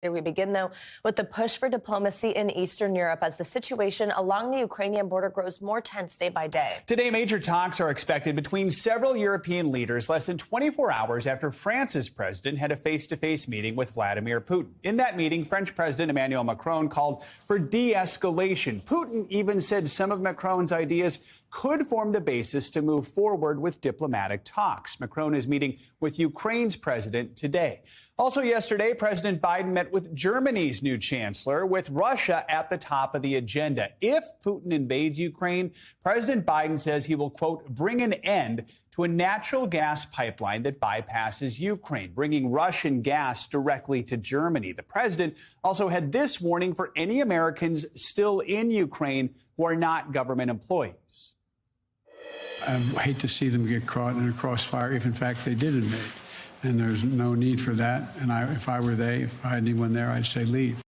We begin, though, with the push for diplomacy in Eastern Europe as the situation along the Ukrainian border grows more tense day by day. Today, major talks are expected between several European leaders less than 24 hours after France's president had a face-to-face meeting with Vladimir Putin. In that meeting, French President Emmanuel Macron called for de-escalation. Putin even said some of Macron's ideas could form the basis to move forward with diplomatic talks. Macron is meeting with Ukraine's president today. Also yesterday, President Biden met with Germany's new chancellor, with Russia at the top of the agenda. If Putin invades Ukraine, President Biden says he will, quote, bring an end to a natural gas pipeline that bypasses Ukraine, bringing Russian gas directly to Germany. The president also had this warning for any Americans still in Ukraine who are not government employees. I hate to see them get caught in a crossfire if, in fact, they did invade. And there's no need for that. And if I had anyone there, I'd say leave.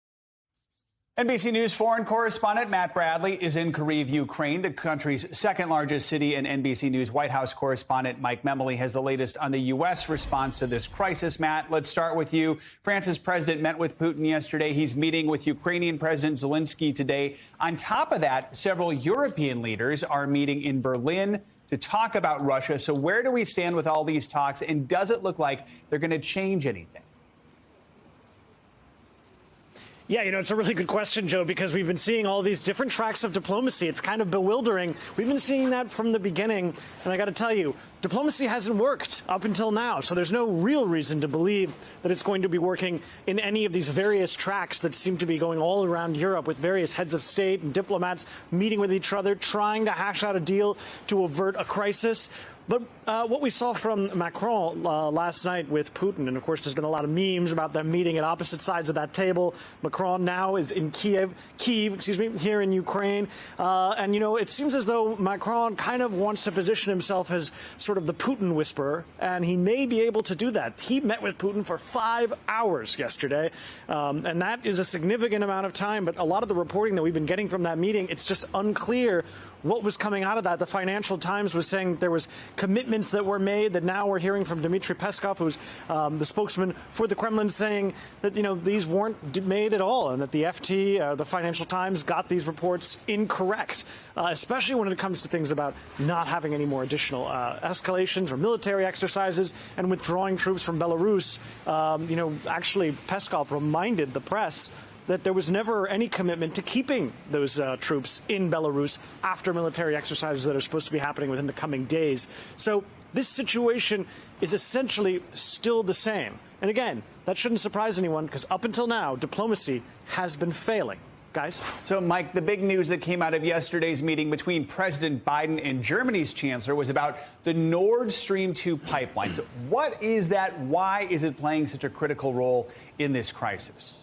NBC News foreign correspondent Matt Bradley is in Kyiv, Ukraine, the country's second largest city, and NBC News White House correspondent Mike Memoli has the latest on the U.S. response to this crisis. Matt, let's start with you. France's president met with Putin yesterday. He's meeting with Ukrainian President Zelensky today. On top of that, several European leaders are meeting in Berlin to talk about Russia. So where do we stand with all these talks, and does it look like they're going to change anything? Yeah, it's a really good question, Joe, because we've been seeing all these different tracks of diplomacy. It's kind of bewildering. We've been seeing that from the beginning. And I got to tell you, diplomacy hasn't worked up until now. So there's no real reason to believe that it's going to be working in any of these various tracks that seem to be going all around Europe, with various heads of state and diplomats meeting with each other, trying to hash out a deal to avert a crisis. But what we saw from Macron last night with Putin, and of course there's been a lot of memes about them meeting at opposite sides of that table. Macron now is in Kiev, here in Ukraine. And, it seems as though Macron kind of wants to position himself as sort of the Putin whisperer, and he may be able to do that. He met with Putin for 5 hours yesterday, and that is a significant amount of time. But a lot of the reporting that we've been getting from that meeting, it's just unclear what was coming out of that. The Financial Times was saying there was commitments that were made that now we're hearing from Dmitry Peskov, who's the spokesman for the Kremlin, saying that, these weren't made at all, and that the FT, the Financial Times, got these reports incorrect, especially when it comes to things about not having any more additional escalations or military exercises and withdrawing troops from Belarus. Actually, Peskov reminded the press that there was never any commitment to keeping those troops in Belarus after military exercises that are supposed to be happening within the coming days. So this situation is essentially still the same. And again, that shouldn't surprise anyone, because up until now, diplomacy has been failing. Guys? So, Mike, the big news that came out of yesterday's meeting between President Biden and Germany's chancellor was about the Nord Stream 2 pipeline. So what is that? Why is it playing such a critical role in this crisis?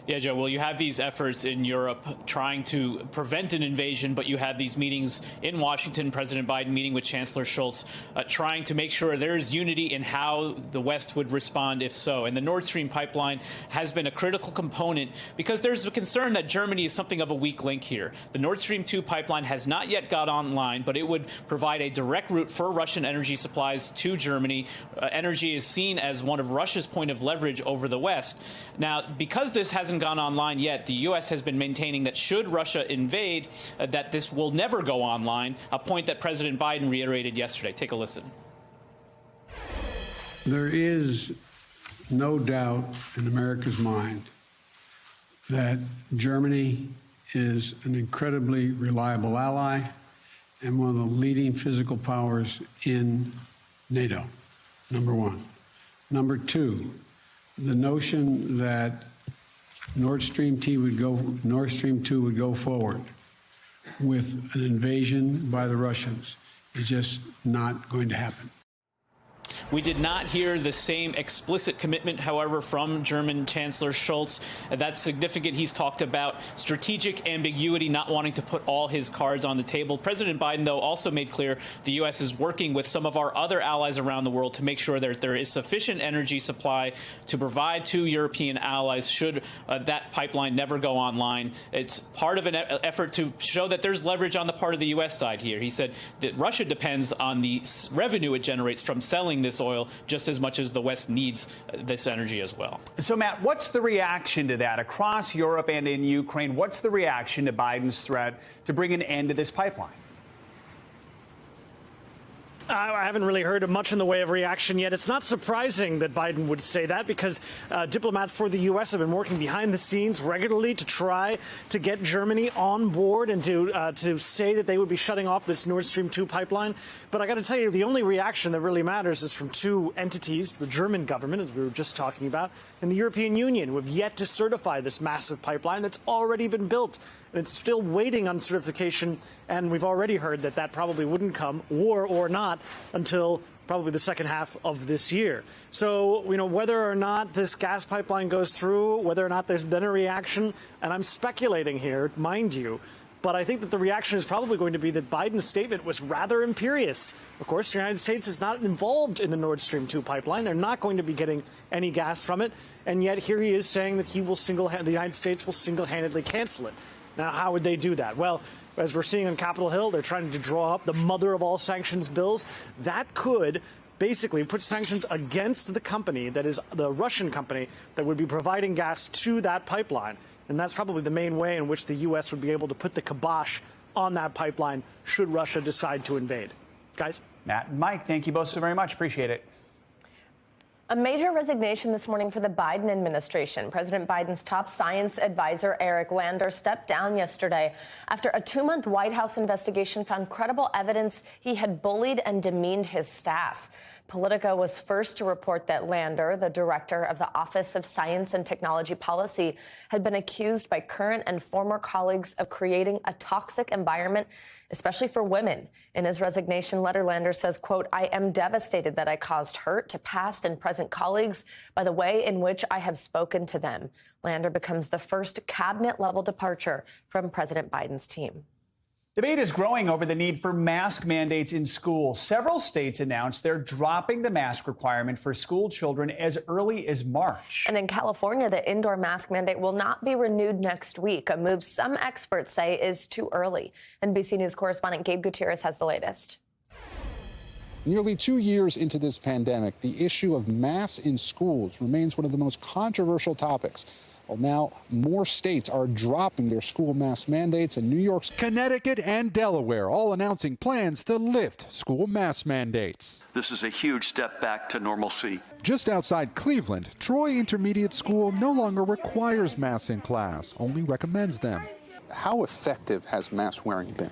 Yeah, Joe, well, you have these efforts in Europe trying to prevent an invasion, but you have these meetings in Washington, President Biden meeting with Chancellor Scholz, trying to make sure there is unity in how the West would respond if so. And the Nord Stream pipeline has been a critical component because there's a concern that Germany is something of a weak link here. The Nord Stream 2 pipeline has not yet got online, but it would provide a direct route for Russian energy supplies to Germany. Energy is seen as one of Russia's point of leverage over the West. Now, because this hasn't gone online yet, the U.S. has been maintaining that should Russia invade, that this will never go online, a point that President Biden reiterated yesterday. Take a listen. There is no doubt in America's mind that Germany is an incredibly reliable ally and one of the leading physical powers in NATO, number one. Number two, the notion that Nord Stream 2 would go forward with an invasion by the Russians is just not going to happen. We did not hear the same explicit commitment, however, from German Chancellor Scholz. That's significant. He's talked about strategic ambiguity, not wanting to put all his cards on the table. President Biden, though, also made clear the U.S. is working with some of our other allies around the world to make sure that there is sufficient energy supply to provide to European allies should that pipeline never go online. It's part of an effort to show that there's leverage on the part of the U.S. side here. He said that Russia depends on the revenue it generates from selling this this oil just as much as the West needs this energy as well. So, Matt, what's the reaction to that across Europe and in Ukraine? What's the reaction to Biden's threat to bring an end to this pipeline? I haven't really heard much in the way of reaction yet. It's not surprising that Biden would say that because diplomats for the U.S. have been working behind the scenes regularly to try to get Germany on board and to say that they would be shutting off this Nord Stream 2 pipeline. But I got to tell you, the only reaction that really matters is from two entities, the German government, as we were just talking about, and the European Union, who have yet to certify this massive pipeline that's already been built. And it's still waiting on certification, and we've already heard that that probably wouldn't come, war or not, until probably the second half of this year. So, you know, whether or not this gas pipeline goes through, whether or not there's been a reaction, and I'm speculating here, mind you, but I think that the reaction is probably going to be that Biden's statement was rather imperious. Of course, the United States is not involved in the Nord Stream 2 pipeline. They're not going to be getting any gas from it. And yet here he is saying that the United States will single-handedly cancel it. Now, how would they do that? Well, as we're seeing on Capitol Hill, they're trying to draw up the mother of all sanctions bills. That could basically put sanctions against the company, that is the Russian company, that would be providing gas to that pipeline. And that's probably the main way in which the U.S. would be able to put the kibosh on that pipeline should Russia decide to invade. Guys? Matt and Mike, thank you both so very much. Appreciate it. A major resignation this morning for the Biden administration. President Biden's top science advisor, Eric Lander, stepped down yesterday after a 2-month White House investigation found credible evidence he had bullied and demeaned his staff. Politico was first to report that Lander, the director of the Office of Science and Technology Policy, had been accused by current and former colleagues of creating a toxic environment, especially for women. In his resignation letter, Lander says, quote, "I am devastated that I caused hurt to past and present colleagues by the way in which I have spoken to them." Lander becomes the first cabinet-level departure from President Biden's team. Debate is growing over the need for mask mandates in schools. Several states announced they're dropping the mask requirement for school children as early as March. And in California, the indoor mask mandate will not be renewed next week, a move some experts say is too early. NBC News correspondent Gabe Gutierrez has the latest. Nearly 2 years into this pandemic, the issue of masks in schools remains one of the most controversial topics. Well, now more states are dropping their school mask mandates, and New York's Connecticut and Delaware all announcing plans to lift school mask mandates. This is a huge step back to normalcy. Just outside Cleveland, Troy Intermediate School no longer requires masks in class, only recommends them. how effective has mask wearing been?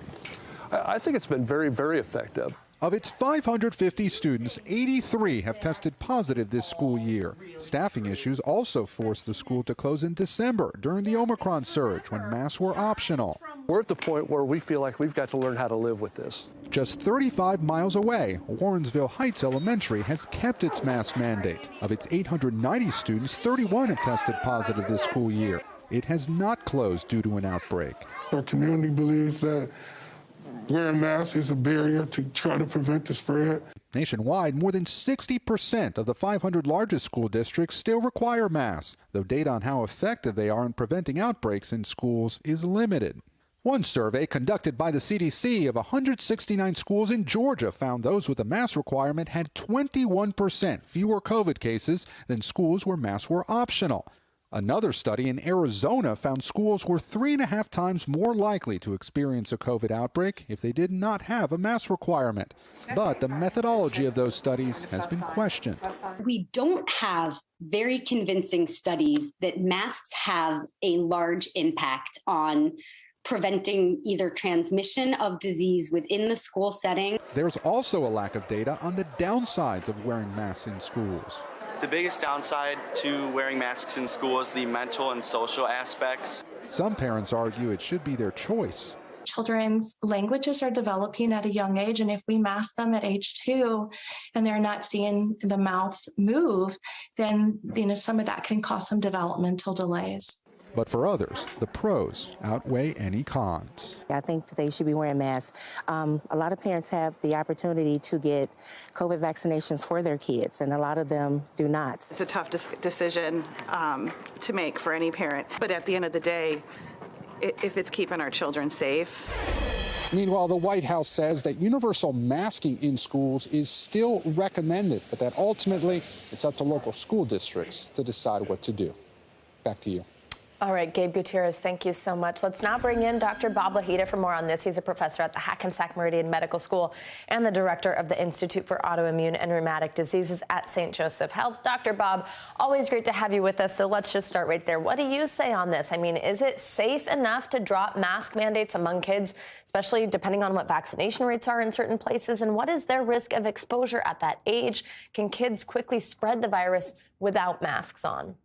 I think it's been very, very effective. Of its 550 students, 83 have tested positive this school year. Staffing issues also forced the school to close in December during the Omicron surge when masks were optional. We're at the point where we feel like we've got to learn how to live with this. Just 35 miles away, Warrensville Heights Elementary has kept its mask mandate. Of its 890 students, 31 have tested positive this school year. It has not closed due to an outbreak. Our community believes that wearing masks is a barrier to try to prevent the spread. Nationwide, more than 60% of the 500 largest school districts still require masks, though data on how effective they are in preventing outbreaks in schools is limited. One survey conducted by the CDC of 169 schools in Georgia found those with a mask requirement had 21% fewer COVID cases than schools where masks were optional. Another study in Arizona found schools were 3.5 times more likely to experience a COVID outbreak if they did not have a mask requirement. But the methodology of those studies has been questioned. We don't have very convincing studies that masks have a large impact on preventing either transmission of disease within the school setting. There's also a lack of data on the downsides of wearing masks in schools. The biggest downside to wearing masks in school is the mental and social aspects. Some parents argue it should be their choice. Children's languages are developing at a young age, and if we mask them at age 2 and they're not seeing the mouths move, then some of that can cause some developmental delays. But for others, the pros outweigh any cons. I think they should be wearing masks. A lot of parents have the opportunity to get COVID vaccinations for their kids, and a lot of them do not. It's a tough decision to make for any parent. But at the end of the day, if it's keeping our children safe. Meanwhile, the White House says that universal masking in schools is still recommended, but that ultimately it's up to local school districts to decide what to do. Back to you. All right, Gabe Gutierrez, thank you so much. Let's now bring in Dr. Bob Lahita for more on this. He's a professor at the Hackensack Meridian Medical School and the director of the Institute for Autoimmune and Rheumatic Diseases at St. Joseph Health. Dr. Bob, always great to have you with us. So let's just start right there. What do you say on this? I mean, is it safe enough to drop mask mandates among kids, especially depending on what vaccination rates are in certain places? And what is their risk of exposure at that age? Can kids quickly spread the virus without masks on?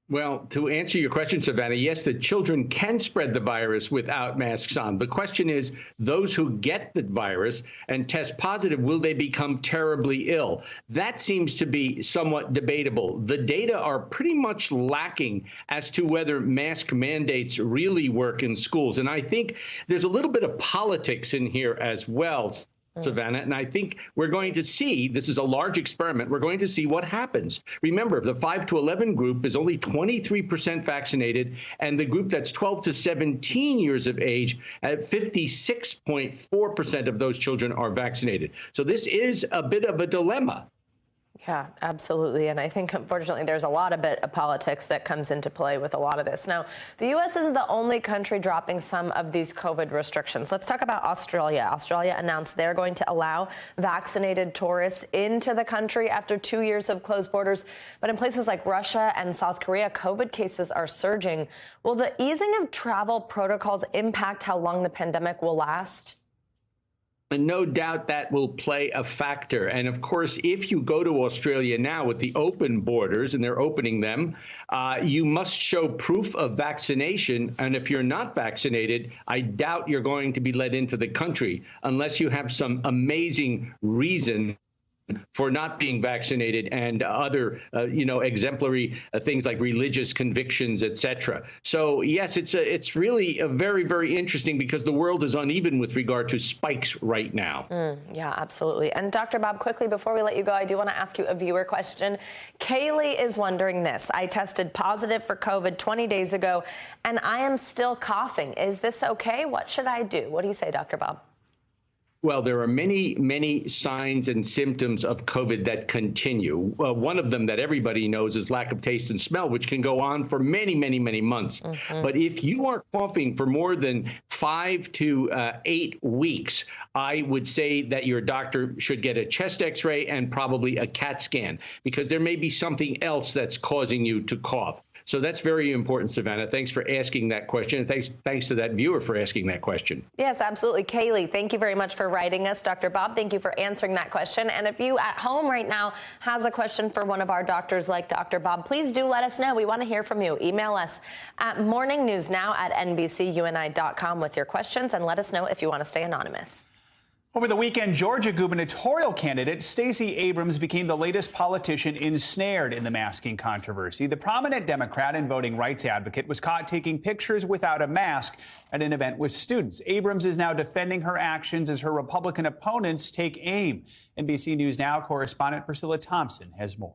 Well, to answer your question, Savannah, yes, the children can spread the virus without masks on. The question is, those who get the virus and test positive, will they become terribly ill? That seems to be somewhat debatable. The data are pretty much lacking as to whether mask mandates really work in schools. And I think there's a little bit of politics in here as well, Savannah, and I think we're going to see, this is a large experiment, we're going to see what happens. Remember, the 5 to 11 group is only 23% vaccinated, and the group that's 12 to 17 years of age, at 56.4% of those children are vaccinated. So this is a bit of a dilemma. Yeah, absolutely. And I think, unfortunately, there's a lot of bit of politics that comes into play with a lot of this. Now, the U.S. isn't the only country dropping some of these COVID restrictions. Let's talk about Australia. Australia announced they're going to allow vaccinated tourists into the country after 2 years of closed borders. But in places like Russia and South Korea, COVID cases are surging. Will the easing of travel protocols impact how long the pandemic will last? And no doubt that will play a factor. And of course, if you go to Australia now with the open borders, and they're opening them, you must show proof of vaccination. And if you're not vaccinated, I doubt you're going to be let into the country unless you have some amazing reason for not being vaccinated and other, exemplary things like religious convictions, etc. So, yes, it's really a very, very interesting because the world is uneven with regard to spikes right now. Yeah, absolutely. And Dr. Bob, quickly, before we let you go, I do want to ask you a viewer question. Kaylee is wondering this. I tested positive for COVID 20 days ago, and I am still coughing. Is this okay? What should I do? What do you say, Dr. Bob? Well, there are many, many signs and symptoms of COVID that continue. One of them that everybody knows is lack of taste and smell, which can go on for many, many, many months. But if you are coughing for more than 5 to 8 weeks, I would say that your doctor should get a chest X-ray and probably a CAT scan, because there may be something else that's causing you to cough. So that's very important, Savannah. Thanks for asking that question. And thanks to that viewer for asking that question. Yes, absolutely. Kaylee, thank you very much for writing us. Dr. Bob, thank you for answering that question. And if you at home right now has a question for one of our doctors like Dr. Bob, please do let us know. We want to hear from you. Email us at morningnewsnow@nbcuni.com with your questions, and let us know if you want to stay anonymous. Over the weekend, Georgia gubernatorial candidate Stacey Abrams became the latest politician ensnared in the masking controversy. The prominent Democrat and voting rights advocate was caught taking pictures without a mask at an event with students. Abrams is now defending her actions as her Republican opponents take aim. NBC News Now correspondent Priscilla Thompson has more.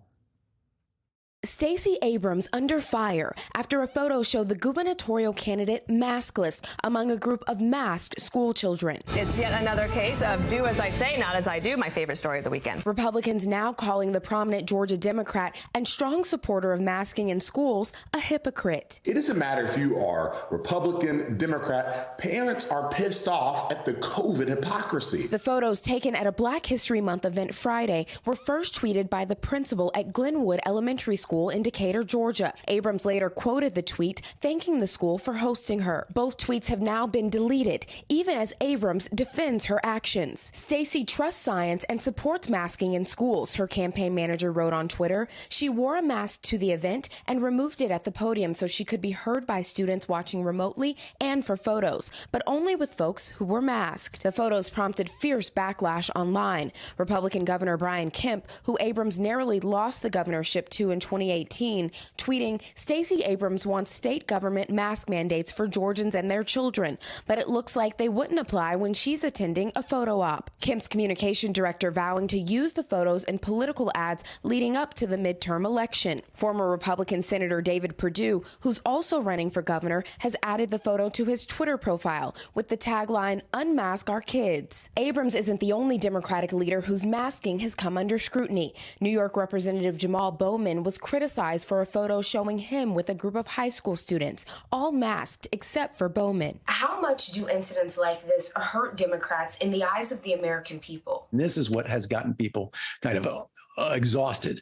Stacey Abrams under fire after a photo showed the gubernatorial candidate maskless among a group of masked school children. It's yet another case of do as I say, not as I do, my favorite story of the weekend. Republicans now calling the prominent Georgia Democrat and strong supporter of masking in schools a hypocrite. It doesn't matter if you are Republican, Democrat, parents are pissed off at the COVID hypocrisy. The photos taken at a Black History Month event Friday were first tweeted by the principal at Glenwood Elementary School in Decatur, Georgia. Abrams later quoted the tweet, thanking the school for hosting her. Both tweets have now been deleted, even as Abrams defends her actions. Stacey trusts science and supports masking in schools, her campaign manager wrote on Twitter. She wore a mask to the event and removed it at the podium so she could be heard by students watching remotely and for photos, but only with folks who were masked. The photos prompted fierce backlash online. Republican Governor Brian Kemp, who Abrams narrowly lost the governorship to in 2020, 2018, tweeting, "Stacey Abrams wants state government mask mandates for Georgians and their children, but it looks like they wouldn't apply when she's attending a photo op." Kemp's communication director vowing to use the photos in political ads leading up to the midterm election. Former Republican Senator David Perdue, who's also running for governor, has added the photo to his Twitter profile with the tagline, "Unmask our kids." Abrams isn't the only Democratic leader whose masking has come under scrutiny. New York Representative Jamal Bowman was criticized for a photo showing him with a group of high school students, all masked except for Bowman. How much do incidents like this hurt Democrats in the eyes of the American people? This is what has gotten people kind of exhausted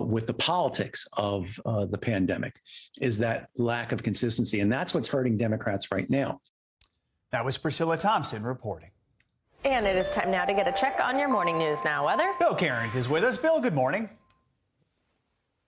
with the politics of the pandemic, is that lack of consistency. And that's what's hurting Democrats right now. That was Priscilla Thompson reporting. And it is time now to get a check on your morning news now. Weather? Bill Cairns is with us. Bill, good morning.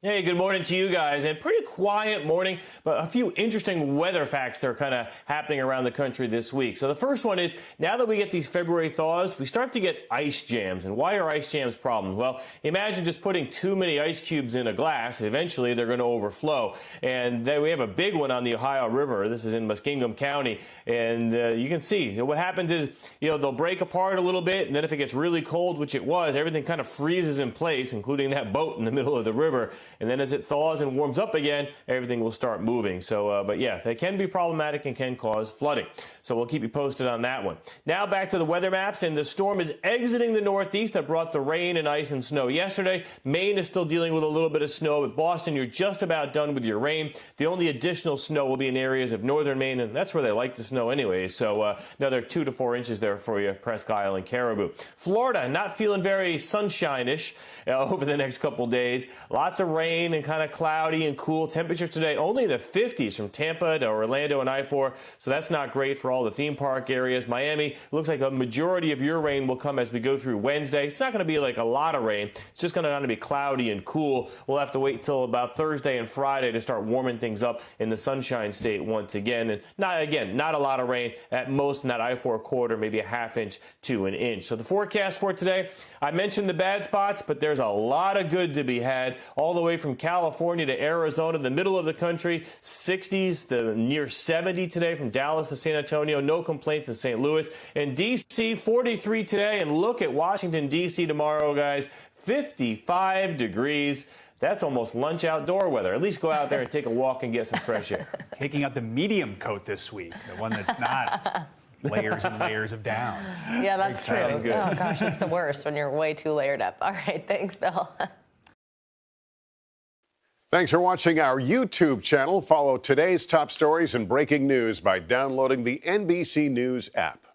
Hey, good morning to you guys. And pretty quiet morning, but a few interesting weather facts that are kind of happening around the country this week. So the first one is, now that we get these February thaws, we start to get ice jams. And why are ice jams problems? Well, imagine just putting too many ice cubes in a glass. Eventually, they're going to overflow. And then we have a big one on the Ohio River. This is in Muskingum County. And you can see what happens is, they'll break apart a little bit. And then if it gets really cold, which it was, everything kind of freezes in place, including that boat in the middle of the river. And then as it thaws and warms up again, everything will start moving. So, but yeah, they can be problematic and can cause flooding. So we'll keep you posted on that one. Now back to the weather maps, and the storm is exiting the Northeast. That brought the rain and ice and snow yesterday. Maine is still dealing with a little bit of snow. But Boston, you're just about done with your rain. The only additional snow will be in areas of northern Maine, and that's where they like the snow anyway. So another 2 to 4 inches there for you, Presque Isle and Caribou. Florida, not feeling very sunshine-ish over the next couple days. Lots of rain and kind of cloudy and cool. Temperatures today only in the 50s from Tampa to Orlando and I-4, so that's not great for all the theme park areas. Miami, looks like a majority of your rain will come as we go through Wednesday. It's not going to be like a lot of rain. It's just going to be cloudy and cool. We'll have to wait until about Thursday and Friday to start warming things up in the Sunshine State once again. And not a lot of rain. At most, in that I-4 corridor, maybe a half inch to an inch. So the forecast for today, I mentioned the bad spots, but there's a lot of good to be had all the way from California to Arizona, the middle of the country, 60s, the near 70 today from Dallas to San Antonio, no complaints in St. Louis. And D.C., 43 today. And look at Washington, D.C. tomorrow, guys, 55 degrees. That's almost lunch outdoor weather. At least go out there and take a walk and get some fresh air. Taking out the medium coat this week, the one that's not layers and layers of down. Yeah, that's true. Sounds good. Oh, gosh, it's the worst when you're way too layered up. All right, thanks, Bill. Thanks for watching our YouTube channel. Follow today's top stories and breaking news by downloading the NBC News app.